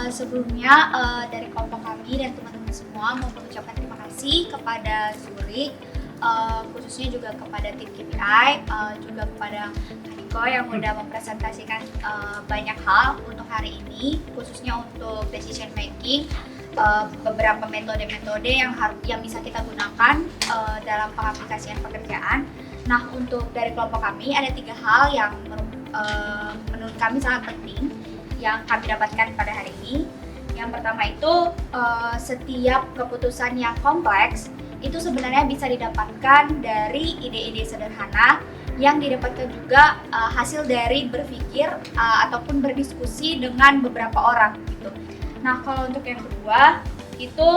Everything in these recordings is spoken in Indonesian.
Sebelumnya dari kelompok kami dan teman-teman semua mau mengucapkan terima kasih kepada Zuri, khususnya juga kepada tim KPI, juga kepada Niko yang udah mempresentasikan banyak hal untuk hari ini, khususnya untuk decision making, beberapa metode-metode yang bisa kita gunakan dalam pengaplikasian pekerjaan. Nah, untuk dari kelompok kami ada 3 hal yang menurut kami sangat penting yang kami dapatkan pada hari ini. Yang pertama itu setiap keputusan yang kompleks itu sebenarnya bisa didapatkan dari ide-ide sederhana yang didapatkan juga hasil dari berpikir ataupun berdiskusi dengan beberapa orang gitu. Nah, kalau untuk yang kedua itu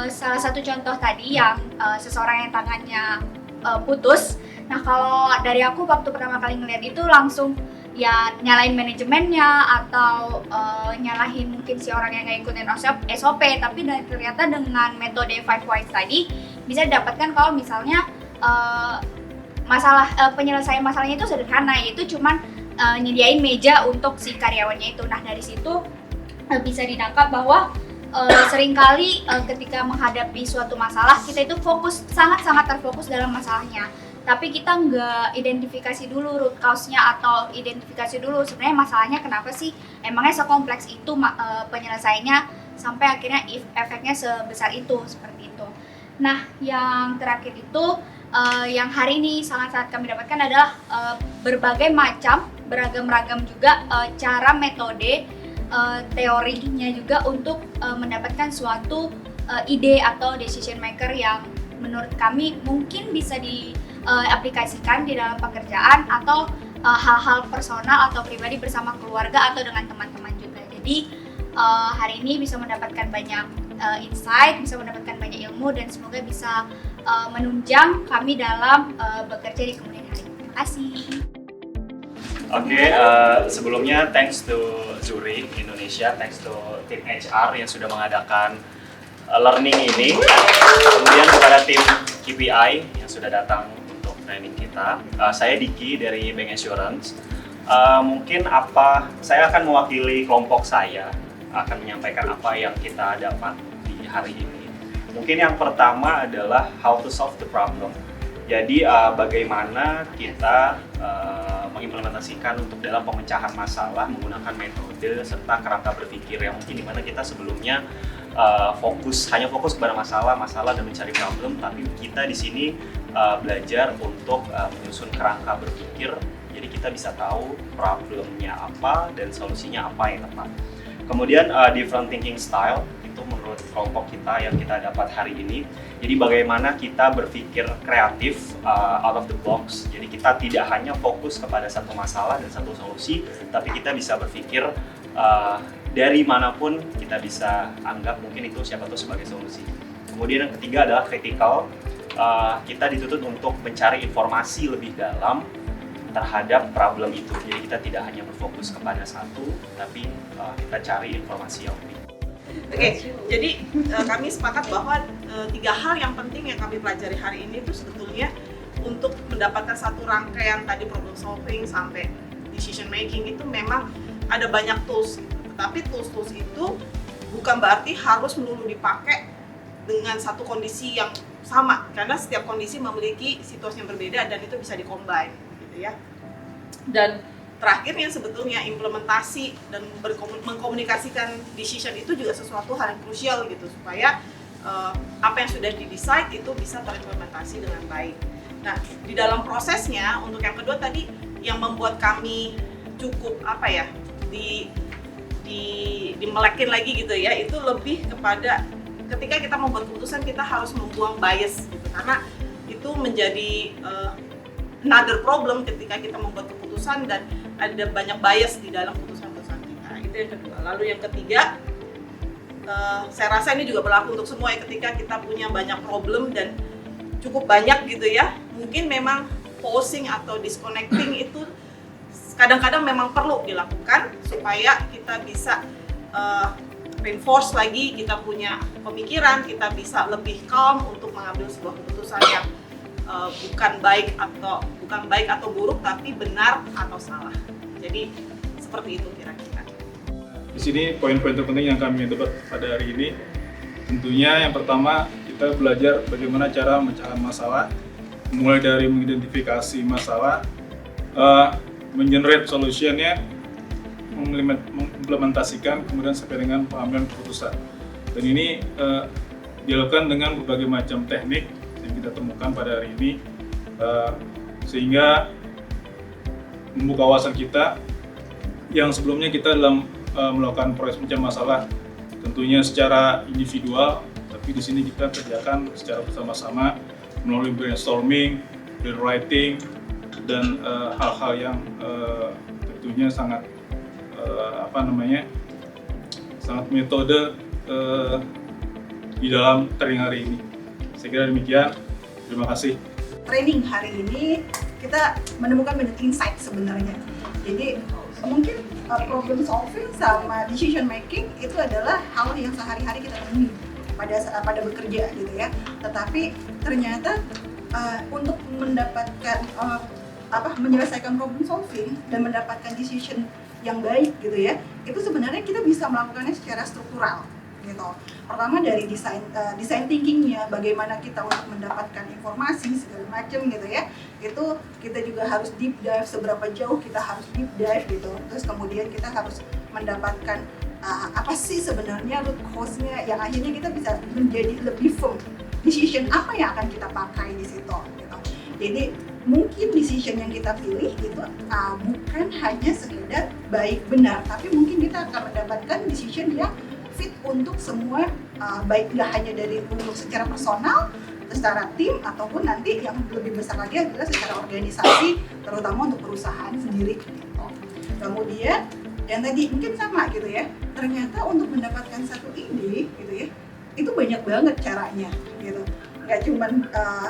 salah satu contoh tadi yang seseorang yang tangannya putus. Nah, kalau dari aku waktu pertama kali ngeliat itu langsung ya nyalain manajemennya atau nyalahin mungkin si orang yang nggak ikutin SOP, tapi ternyata dengan metode 5 Whys tadi bisa didapatkan kalau misalnya penyelesaian masalahnya itu sederhana, yaitu cuman nyediain meja untuk si karyawannya itu. Nah, dari situ bisa ditangkap bahwa seringkali ketika menghadapi suatu masalah kita itu sangat terfokus dalam masalahnya, tapi kita nggak identifikasi dulu root cause-nya atau identifikasi dulu sebenarnya masalahnya kenapa sih, emangnya sekompleks itu penyelesaiannya sampai akhirnya efeknya sebesar itu, seperti itu. Nah, yang terakhir itu yang hari ini sangat kami dapatkan adalah berbagai macam, beragam-ragam juga cara metode teorinya juga untuk mendapatkan suatu ide atau decision maker yang menurut kami mungkin bisa diaplikasikan di dalam pekerjaan atau hal-hal personal atau pribadi bersama keluarga atau dengan teman-teman juga. Jadi hari ini bisa mendapatkan banyak insight, bisa mendapatkan banyak ilmu, dan semoga bisa menunjang kami dalam bekerja di kemudian hari. Terima kasih. Oke, sebelumnya thanks to Zuri Indonesia, thanks to tim HR yang sudah mengadakan learning ini. Kemudian kepada tim KPI yang sudah datang untuk training kita. Saya Diki dari Bank Assurance. Mungkin saya akan mewakili kelompok saya, akan menyampaikan apa yang kita dapat di hari ini. Mungkin yang pertama adalah how to solve the problem. Jadi bagaimana kita mengimplementasikan untuk dalam pemecahan masalah menggunakan metode serta kerangka berpikir yang mungkin dimana kita sebelumnya hanya fokus kepada masalah dan mencari problem, tapi kita di sini belajar untuk menyusun kerangka berpikir, jadi kita bisa tahu problemnya apa dan solusinya apa yang tepat. Kemudian different thinking style itu menurut kelompok kita yang kita dapat hari ini. Jadi bagaimana kita berpikir kreatif, out of the box. Jadi kita tidak hanya fokus kepada satu masalah dan satu solusi, tapi kita bisa berpikir dari manapun kita bisa anggap mungkin itu siapa tahu sebagai solusi. Kemudian yang ketiga adalah critical. Kita dituntut untuk mencari informasi lebih dalam terhadap problem itu. Jadi kita tidak hanya berfokus kepada satu, tapi kita cari informasi yang lebih. Oke, jadi kami sepakat bahwa 3 hal yang penting yang kami pelajari hari ini itu sebetulnya untuk mendapatkan satu rangkaian tadi problem solving sampai decision making itu memang ada banyak tools. Tetapi tools itu bukan berarti harus melulu dipakai dengan satu kondisi yang sama, karena setiap kondisi memiliki situasi yang berbeda dan itu bisa di-combine gitu ya. Dan terakhirnya sebetulnya implementasi dan mengkomunikasikan decision itu juga sesuatu hal yang krusial gitu, supaya apa yang sudah di-decide itu bisa terimplementasi dengan baik. Nah, di dalam prosesnya untuk yang kedua tadi yang membuat kami cukup dimelekin lagi gitu ya, itu lebih kepada ketika kita membuat keputusan kita harus membuang bias gitu, karena itu menjadi another problem ketika kita membuat keputusan dan ada banyak bias di dalam keputusan-keputusan kita. Itu yang kedua. Lalu yang ketiga, saya rasa ini juga berlaku untuk semua ya, ketika kita punya banyak problem dan cukup banyak gitu ya, mungkin memang pausing atau disconnecting itu kadang-kadang memang perlu dilakukan supaya kita bisa reinforce lagi, kita punya pemikiran, kita bisa lebih calm untuk mengambil sebuah keputusan yang bukan baik atau buruk, tapi benar atau salah. Jadi seperti itu kira-kira. Di sini poin-poin terpenting yang kami dapat pada hari ini, tentunya yang pertama kita belajar bagaimana cara memecahkan masalah, mulai dari mengidentifikasi masalah, mengenerate solutionnya, mengimplementasikan, kemudian sampai dengan pengambilan keputusan. Dan ini dilakukan dengan berbagai macam teknik yang kita temukan pada hari ini, sehingga membuka wawasan kita yang sebelumnya kita dalam melakukan proses pencarian masalah tentunya secara individual, tapi di sini kita kerjakan secara bersama-sama melalui brainstorming, brainwriting, dan hal-hal yang tentunya sangat sangat metode di dalam training hari ini. Saya kira demikian. Terima kasih. Training hari ini kita menemukan banyak insight sebenarnya. Jadi mungkin problem solving sama decision making itu adalah hal yang sehari-hari kita temui pada bekerja gitu ya. Tetapi ternyata untuk mendapatkan menyelesaikan problem solving dan mendapatkan decision yang baik gitu ya, itu sebenarnya kita bisa melakukannya secara struktural gitu. Pertama dari design thinkingnya, bagaimana kita untuk mendapatkan informasi segala macam gitu ya, itu kita juga harus deep dive, seberapa jauh kita harus deep dive gitu. Terus kemudian kita harus mendapatkan apa sih sebenarnya root cause-nya yang akhirnya kita bisa menjadi lebih firm decision apa yang akan kita pakai di situ gitu. Jadi mungkin decision yang kita pilih itu bukan hanya sekedar baik benar, tapi mungkin kita akan mendapatkan decision yang fit untuk semua, baik nggak hanya dari untuk secara personal, secara tim, ataupun nanti yang lebih besar lagi adalah secara organisasi, terutama untuk perusahaan sendiri gitu. Kemudian yang tadi mungkin sama gitu ya, ternyata untuk mendapatkan satu ide gitu ya, itu banyak banget caranya gitu. Nggak cuma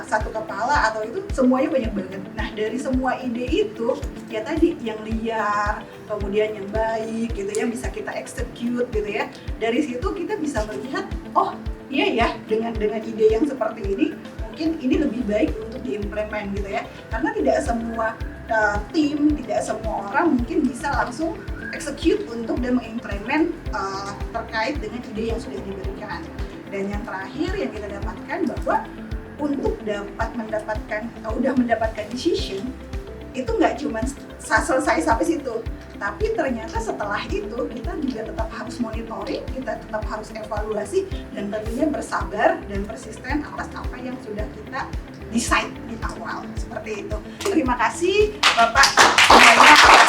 satu kepala atau itu, semuanya banyak banget. Nah dari semua ide itu ya tadi yang liar, kemudian yang baik gitu ya, bisa kita execute gitu ya. Dari situ kita bisa melihat, oh iya ya, dengan ide yang seperti ini mungkin ini lebih baik untuk diimplement gitu ya. Karena tidak semua tim, tidak semua orang mungkin bisa langsung execute untuk dan mengimplement terkait dengan ide yang sudah diberikan. Dan yang terakhir yang kita dapatkan bahwa untuk udah mendapatkan decision itu nggak cuma selesai sampai situ, tapi ternyata setelah itu kita juga tetap harus monitoring, kita tetap harus evaluasi, dan tentunya bersabar dan persisten atas apa yang sudah kita decide di awal seperti itu. Terima kasih Bapak semuanya.